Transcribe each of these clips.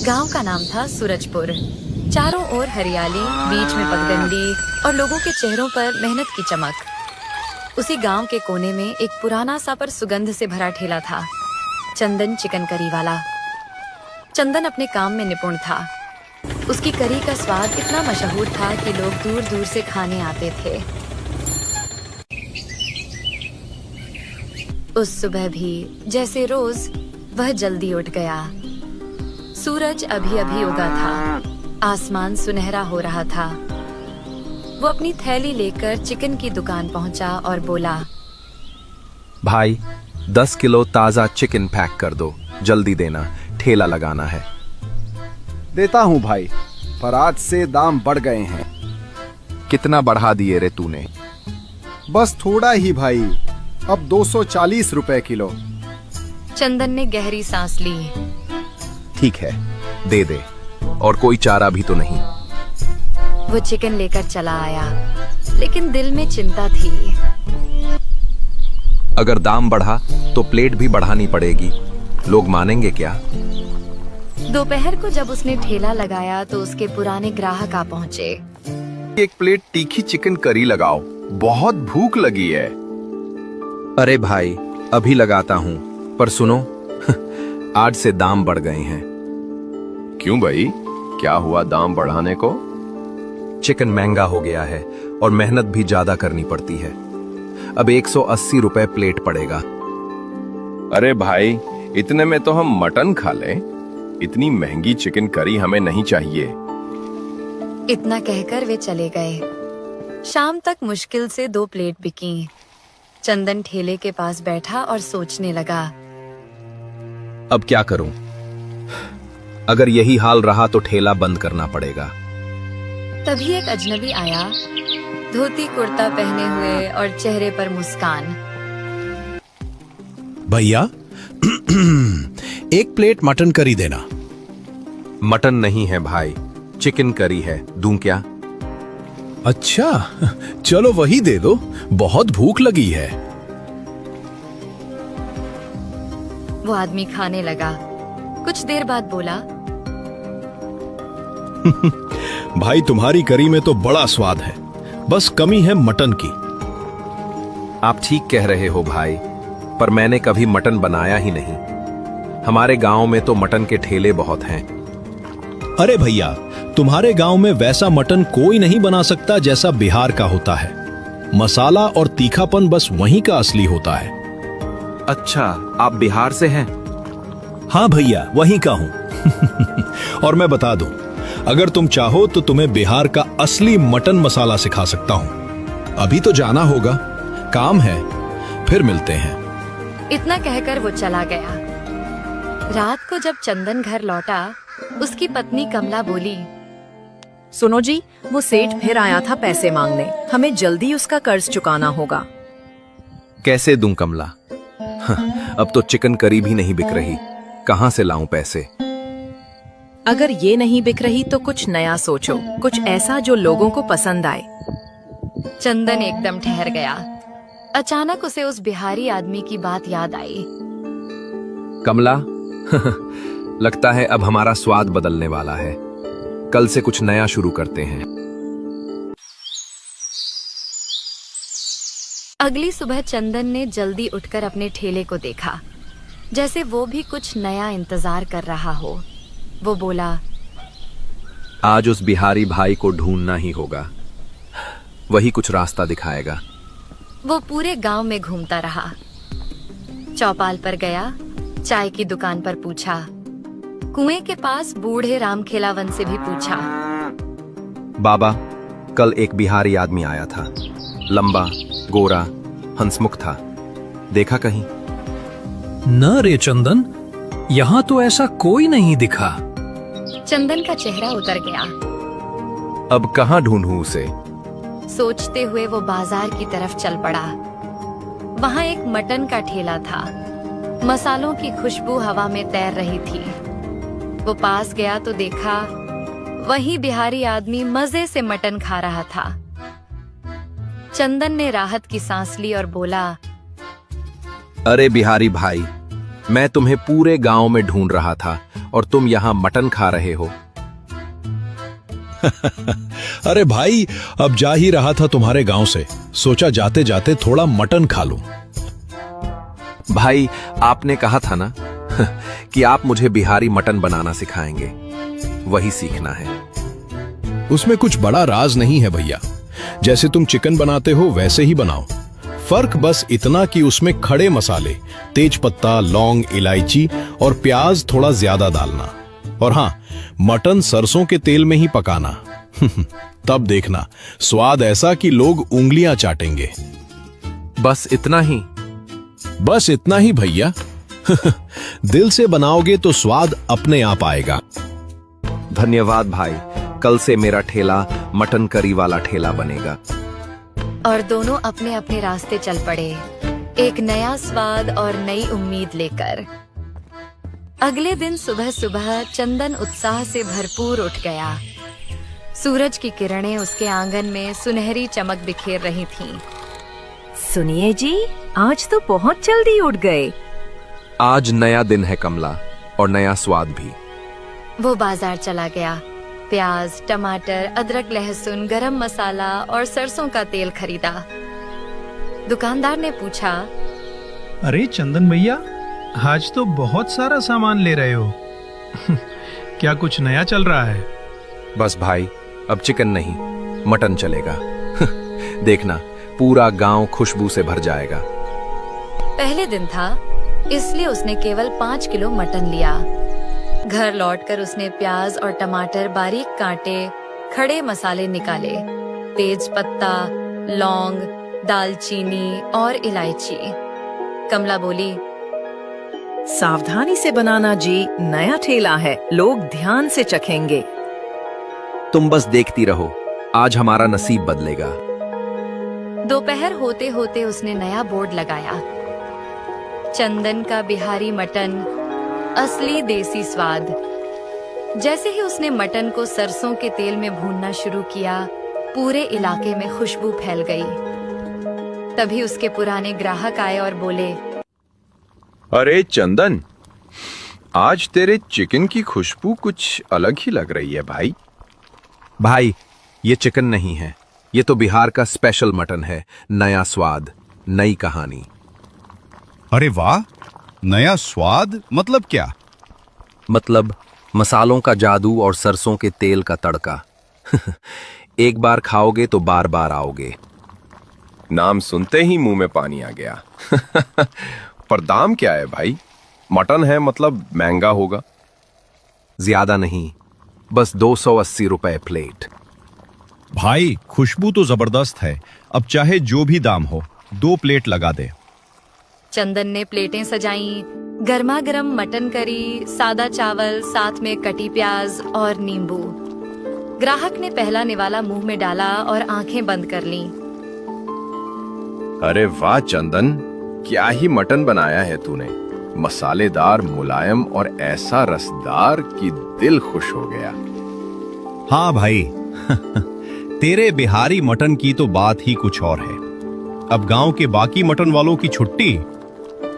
गांव का नाम था सूरजपुर। चारों ओर हरियाली, बीच में पगडंडी और लोगों के चेहरों पर मेहनत की चमक। उसी गांव के कोने में एक पुराना सा पर सुगंध से भरा ठेला था, चंदन चिकन करी वाला। चंदन अपने काम में निपुण था। उसकी करी का स्वाद इतना मशहूर था कि लोग दूर दूर से खाने आते थे। उस सुबह भी जैसे रोज वह जल्दी उठ गया। सूरज अभी अभी उगा था, आसमान सुनहरा हो रहा था। वो अपनी थैली लेकर चिकन की दुकान पहुंचा और बोला, भाई 10 किलो ताजा चिकन पैक कर दो, जल्दी देना, ठेला लगाना है। देता हूँ भाई, पर आज से दाम बढ़ गए हैं। कितना बढ़ा दिए रे तूने? बस थोड़ा ही भाई, अब 240 रुपए किलो। चंदन ने गहरी सांस ली। ठीक है, दे दे, और कोई चारा भी तो नहीं। वो चिकन लेकर चला आया, लेकिन दिल में चिंता थी। अगर दाम बढ़ा तो प्लेट भी बढ़ानी पड़ेगी, लोग मानेंगे क्या? दोपहर को जब उसने ठेला लगाया तो उसके पुराने ग्राहक आ पहुंचे। एक प्लेट तीखी चिकन करी लगाओ, बहुत भूख लगी है। अरे भाई, अभी लगाता हूँ, पर सुनो आज से दाम बढ़ गए हैं। क्यों भाई, क्या हुआ दाम बढ़ाने को? चिकन महंगा हो गया है और मेहनत भी ज्यादा करनी पड़ती है। अब 180 रुपए प्लेट पड़ेगा। अरे भाई, इतने में तो हम मटन खा लें। इतनी महंगी चिकन करी हमें नहीं चाहिए। इतना कहकर वे चले गए। शाम तक मुश्किल से 2 प्लेट बिकी। चंदन ठेले के पास बैठा और सोचने लगा, अब क्या करूं? अगर यही हाल रहा तो ठेला बंद करना पड़ेगा। तभी एक अजनबी आया, धोती कुर्ता पहने हुए और चेहरे पर मुस्कान। भैया एक प्लेट मटन करी देना। मटन नहीं है भाई, चिकन करी है, दूं क्या? अच्छा, चलो वही दे दो, बहुत भूख लगी है। वो आदमी खाने लगा। कुछ देर बाद बोला, भाई तुम्हारी करी में तो बड़ा स्वाद है, बस कमी है मटन की। आप ठीक कह रहे हो भाई, पर मैंने कभी मटन बनाया ही नहीं। हमारे गांव में तो मटन के ठेले बहुत हैं। अरे भैया, तुम्हारे गांव में वैसा मटन कोई नहीं बना सकता जैसा बिहार का होता है। मसाला और तीखापन बस वहीं का असली होता है। अच्छा, आप बिहार से हैं? हाँ भैया, वहीं का हूं। और मैं बता दूं, अगर तुम चाहो तो तुम्हें बिहार का असली मटन मसाला सिखा सकता हूं। अभी तो जाना होगा, काम है, फिर मिलते हैं। इतना कहकर वो चला गया। रात को जब चंदन घर लौटा, उसकी पत्नी कमला बोली, सुनो जी, वो सेठ फिर आया था पैसे मांगने। हमें जल्दी उसका कर्ज चुकाना होगा। कैसे दूं कमला? अब तो चिकन करी भी नहीं बिक रही, कहां से लाऊं पैसे? अगर ये नहीं बिक रही तो कुछ नया सोचो, कुछ ऐसा जो लोगों को पसंद आए। चंदन एकदम ठहर गया। अचानक उसे उस बिहारी आदमी की बात याद आई। कमला लगता है अब हमारा स्वाद बदलने वाला है। कल से कुछ नया शुरू करते हैं। अगली सुबह चंदन ने जल्दी उठकर अपने ठेले को देखा, जैसे वो भी कुछ नया इंतजार कर रहा हो। वो बोला, आज उस बिहारी भाई को ढूंढना ही होगा, वही कुछ रास्ता दिखाएगा। वो पूरे गांव में घूमता रहा। चौपाल पर गया, चाय की दुकान पर पूछा, कुएं के पास बूढ़े रामखेलावन से भी पूछा। बाबा, कल एक बिहारी आदमी आया था, लंबा, गोरा, हंसमुख था, देखा कहीं? न रे चंदन, यहाँ तो ऐसा कोई नहीं दिखा। चंदन का चेहरा उतर गया। अब कहाँ ढूंढूं उसे? सोचते हुए वो बाजार की तरफ चल पड़ा। वहाँ एक मटन का ठेला था। मसालों की खुशबू हवा में तैर रही थी। वो पास गया तो देखा, वही बिहारी आदमी मजे से मटन खा रहा था। चंदन ने राहत की सांस ली और बोला, अरे बिहारी भाई, मैं तुम्हें पूरे गांव में ढूंढ रहा था और तुम यहाँ मटन खा रहे हो। अरे भाई, अब जा ही रहा था तुम्हारे गांव से, सोचा जाते जाते थोड़ा मटन खा लूं। भाई, आपने कहा था ना कि आप मुझे बिहारी मटन बनाना सिखाएंगे, वही सीखना है। उसमें कुछ बड़ा राज नहीं है भैया, जैसे तुम चिकन बनाते हो वैसे ही बनाओ। फर्क बस इतना कि उसमें खड़े मसाले, तेज पत्ता, लौंग, इलायची और प्याज थोड़ा ज्यादा डालना। और हाँ, मटन सरसों के तेल में ही पकाना। तब देखना स्वाद ऐसा कि लोग उंगलियां चाटेंगे। बस इतना ही? बस इतना ही भैया। दिल से बनाओगे तो स्वाद अपने आप आएगा। धन्यवाद भाई, कल से मेरा ठेला मटन करी वाला ठेला बनेगा। और दोनों अपने अपने रास्ते चल पड़े, एक नया स्वाद और नई उम्मीद लेकर। अगले दिन सुबह सुबह चंदन उत्साह से भरपूर उठ गया। सूरज की किरणें उसके आंगन में सुनहरी चमक बिखेर रही थीं। सुनिए जी, आज तो बहुत जल्दी उठ गए। आज नया दिन है कमला, और नया स्वाद भी। वो बाजार चला गया। प्याज, टमाटर, अदरक, लहसुन, गरम मसाला और सरसों का तेल खरीदा। दुकानदार ने पूछा, अरे चंदन भैया, आज तो बहुत सारा सामान ले रहे हो। क्या कुछ नया चल रहा है? बस भाई, अब चिकन नहीं, मटन चलेगा। देखना, पूरा गांव खुशबू से भर जाएगा। पहले दिन था, इसलिए उसने केवल 5 किलो मटन लिया। घर लौटकर उसने प्याज और टमाटर बारीक काटे, खड़े मसाले निकाले, तेज पत्ता, लौंग, दालचीनी और इलायची। कमला बोली, सावधानी से बनाना जी, नया ठेला है, लोग ध्यान से चखेंगे। तुम बस देखती रहो, आज हमारा नसीब बदलेगा। दोपहर होते होते उसने नया बोर्ड लगाया, चंदन का बिहारी मटन, असली देसी स्वाद। जैसे ही उसने मटन को सरसों के तेल में भूनना शुरू किया, पूरे इलाके में खुशबू फैल गई। तभी उसके पुराने ग्राहक आए और बोले, अरे चंदन, आज तेरे चिकन की खुशबू कुछ अलग ही लग रही है भाई। भाई, ये चिकन नहीं है, ये तो बिहार का स्पेशल मटन है। नया स्वाद, नई कहानी। अरे वाह, नया स्वाद मतलब क्या? मतलब मसालों का जादू और सरसों के तेल का तड़का। एक बार खाओगे तो बार बार आओगे। नाम सुनते ही मुंह में पानी आ गया। पर दाम क्या है भाई? मटन है मतलब महंगा होगा। ज्यादा नहीं, बस 280 रुपए प्लेट। भाई, खुशबू तो जबरदस्त है। अब चाहे जो भी दाम हो, 2 प्लेट लगा दे। चंदन ने प्लेटें सजाईं, गर्मा गर्म मटन करी, सादा चावल, साथ में कटी प्याज और नींबू। ग्राहक ने पहला निवाला मुंह में डाला और आंखें बंद कर लीं। अरे वाह चंदन, क्या ही मटन बनाया है तूने। मसालेदार, मुलायम और ऐसा रसदार कि दिल खुश हो गया। हाँ भाई, तेरे बिहारी मटन की तो बात ही कुछ और है। अब गांव के बाकी मटन वालों की छुट्टी।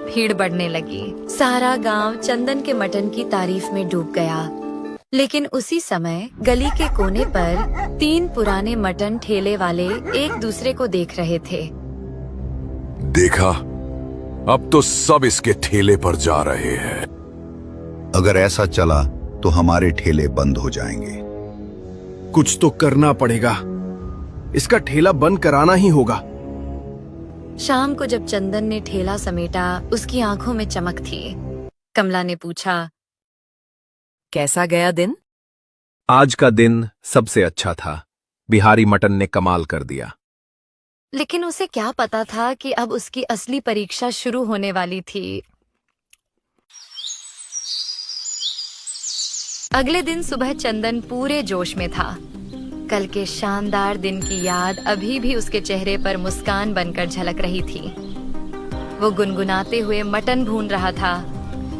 भीड़ बढ़ने लगी। सारा गांव चंदन के मटन की तारीफ में डूब गया। लेकिन उसी समय गली के कोने पर 3 पुराने मटन ठेले वाले एक दूसरे को देख रहे थे। देखा, अब तो सब इसके ठेले पर जा रहे हैं। अगर ऐसा चला तो हमारे ठेले बंद हो जाएंगे। कुछ तो करना पड़ेगा, इसका ठेला बंद कराना ही होगा। शाम को जब चंदन ने ठेला समेटा, उसकी आंखों में चमक थी। कमला ने पूछा, कैसा गया दिन? आज का दिन सबसे अच्छा था। बिहारी मटन ने कमाल कर दिया। लेकिन उसे क्या पता था कि अब उसकी असली परीक्षा शुरू होने वाली थी। अगले दिन सुबह चंदन पूरे जोश में था। कल के शानदार दिन की याद अभी भी उसके चेहरे पर मुस्कान बनकर झलक रही थी। वो गुनगुनाते हुए मटन भून रहा था।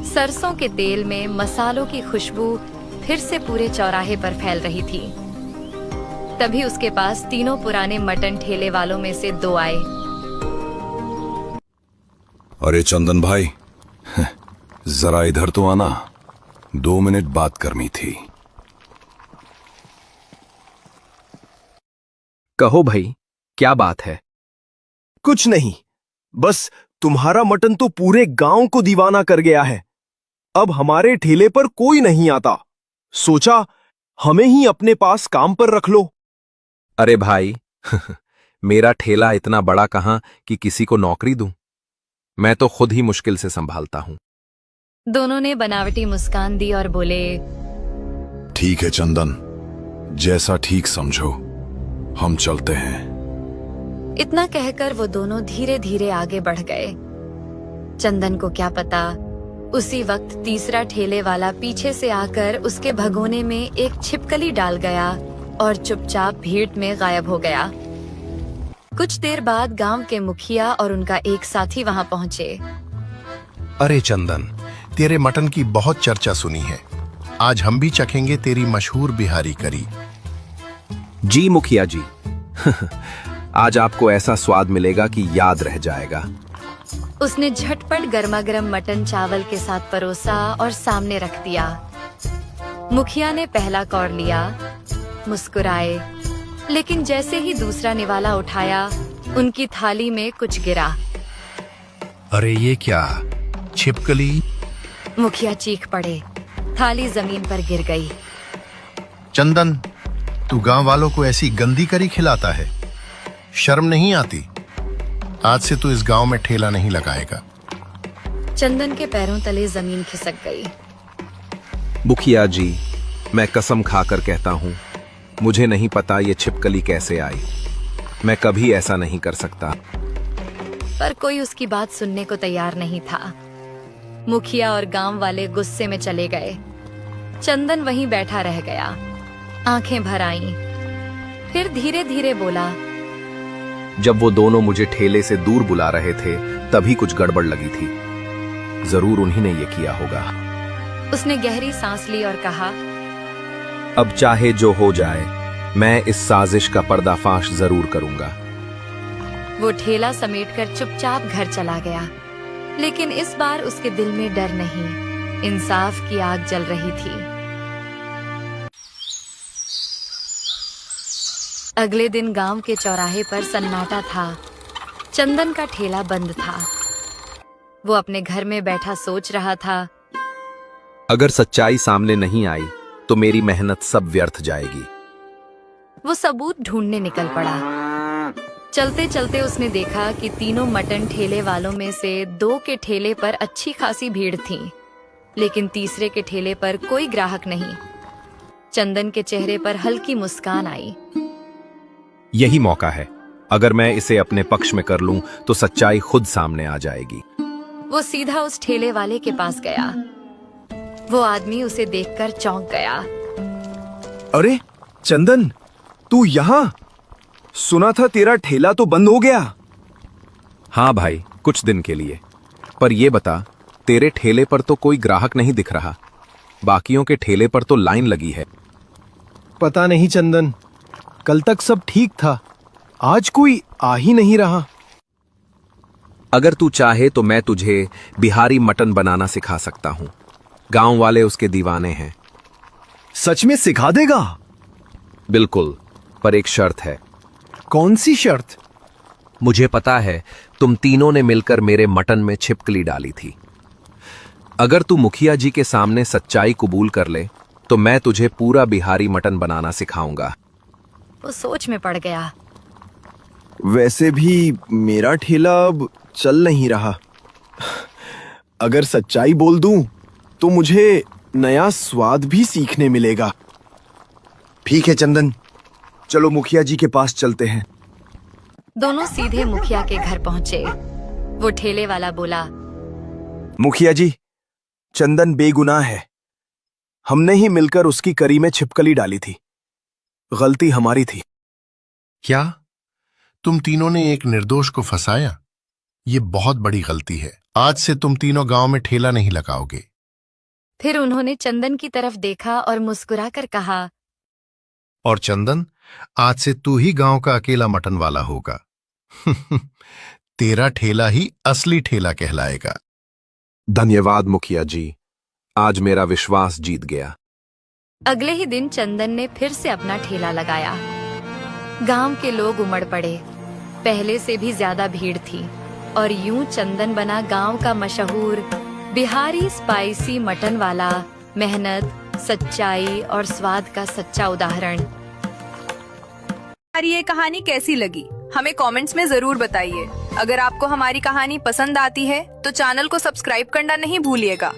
सरसों के तेल में मसालों की खुशबू फिर से पूरे चौराहे पर फैल रही थी। तभी उसके पास 3 पुराने मटन ठेले वालों में से 2 आए। अरे चंदन भाई, जरा इधर तो आना। 2 मिनट बात करनी थी। कहो भाई, क्या बात है? कुछ नहीं, बस तुम्हारा मटन तो पूरे गांव को दीवाना कर गया है। अब हमारे ठेले पर कोई नहीं आता। सोचा हमें ही अपने पास काम पर रख लो। अरे भाई मेरा ठेला इतना बड़ा कहां कि किसी को नौकरी दूं। मैं तो खुद ही मुश्किल से संभालता हूं। दोनों ने बनावटी मुस्कान दी और बोले, ठीक है चंदन, जैसा ठीक समझो, हम चलते हैं। इतना कहकर वो दोनों धीरे धीरे आगे बढ़ गए। चंदन को क्या पता, उसी वक्त तीसरा ठेले वाला पीछे से आकर उसके भगोने में एक छिपकली डाल गया और चुपचाप भीड़ में गायब हो गया। कुछ देर बाद गांव के मुखिया और उनका एक साथी वहां पहुंचे। अरे चंदन, तेरे मटन की बहुत चर्चा सुनी है। आज हम भी चखेंगे तेरी मशहूर बिहारी करी। जी मुखिया जी आज आपको ऐसा स्वाद मिलेगा कि याद रह जाएगा। उसने झटपट गर्मा गर्म मटन चावल के साथ परोसा और सामने रख दिया। मुखिया ने पहला कौर लिया, मुस्कुराए, लेकिन जैसे ही दूसरा निवाला उठाया, उनकी थाली में कुछ गिरा। अरे ये क्या, छिपकली? मुखिया चीख पड़े। थाली जमीन पर गिर गई। चंदन, तू गांव वालों को ऐसी गंदी करी खिलाता है, शर्म नहीं आती? आज से तू इस गांव में ठेला नहीं लगाएगा। चंदन के पैरों तले जमीन खिसक गई। मुखिया जी, मैं कसम खाकर कहता हूं, मुझे नहीं पता ये छिपकली कैसे आई। मैं कभी ऐसा नहीं कर सकता। पर कोई उसकी बात सुनने को तैयार नहीं था। मुखिया और गांव वाले गुस्से में चले गए। चंदन वहीं बैठा रह गया, आंखें भर आईं। फिर धीरे धीरे बोला, जब वो दोनों मुझे ठेले से दूर बुला रहे थे, तभी कुछ गड़बड़ लगी थी। जरूर उन्हीं ने ये किया होगा। उसने गहरी सांस ली और कहा, अब चाहे जो हो जाए, मैं इस साजिश का पर्दाफाश जरूर करूंगा। वो ठेला समेटकर चुपचाप घर चला गया। लेकिन इस बार उसके दिल में डर नहीं, इंसाफ की आग जल रही थी। अगले दिन गांव के चौराहे पर सन्नाटा था। चंदन का ठेला बंद था। वो अपने घर में बैठा सोच रहा था, अगर सच्चाई सामने नहीं आई तो मेरी मेहनत सब व्यर्थ जाएगी। वो सबूत ढूंढने निकल पड़ा। चलते चलते उसने देखा कि तीनों मटन ठेले वालों में से 2 के ठेले पर अच्छी खासी भीड़ थी, लेकिन तीसरे के ठेले पर कोई ग्राहक नहीं। चंदन के चेहरे पर हल्की मुस्कान आई। यही मौका है। अगर मैं इसे अपने पक्ष में कर लूं तो सच्चाई खुद सामने आ जाएगी। वो सीधा उस ठेले वाले के पास गया। वो आदमी उसे देखकर चौंक गया। अरे चंदन, तू यहाँ? सुना था तेरा ठेला तो बंद हो गया। हाँ भाई, कुछ दिन के लिए। पर ये बता, तेरे ठेले पर तो कोई ग्राहक नहीं दिख रहा। बाकियों के ठेले पर तो लाइन लगी है। पता नहीं चंदन, कल तक सब ठीक था, आज कोई आ ही नहीं रहा। अगर तू चाहे तो मैं तुझे बिहारी मटन बनाना सिखा सकता हूँ। गांव वाले उसके दीवाने हैं। सच में सिखा देगा? बिल्कुल, पर एक शर्त है। कौन सी शर्त? मुझे पता है तुम तीनों ने मिलकर मेरे मटन में छिपकली डाली थी। अगर तू मुखिया जी के सामने सच्चाई कबूल कर ले तो मैं तुझे पूरा बिहारी मटन बनाना सिखाऊंगा। वो सोच में पड़ गया। वैसे भी मेरा ठेला अब चल नहीं रहा। अगर सच्चाई बोल दूं तो मुझे नया स्वाद भी सीखने मिलेगा। ठीक है चंदन, चलो मुखिया जी के पास चलते हैं। दोनों सीधे मुखिया के घर पहुंचे। वो ठेले वाला बोला, मुखिया जी, चंदन बेगुनाह है। हमने ही मिलकर उसकी करी में छिपकली डाली थी। गलती हमारी थी। क्या तुम तीनों ने एक निर्दोष को फंसाया? ये बहुत बड़ी गलती है। आज से तुम तीनों गांव में ठेला नहीं लगाओगे। फिर उन्होंने चंदन की तरफ देखा और मुस्कुराकर कहा, और चंदन, आज से तू ही गांव का अकेला मटन वाला होगा। तेरा ठेला ही असली ठेला कहलाएगा। धन्यवाद मुखिया जी, आज मेरा विश्वास जीत गया। अगले ही दिन चंदन ने फिर से अपना ठेला लगाया। गांव के लोग उमड़ पड़े। पहले से भी ज्यादा भीड़ थी और यूं चंदन बना गांव का मशहूर बिहारी स्पाइसी मटन वाला, मेहनत, सच्चाई और स्वाद का सच्चा उदाहरण। हमारी ये कहानी कैसी लगी हमें कमेंट्स में जरूर बताइए। अगर आपको हमारी कहानी पसंद आती है तो चैनल को सब्सक्राइब करना नहीं भूलिएगा।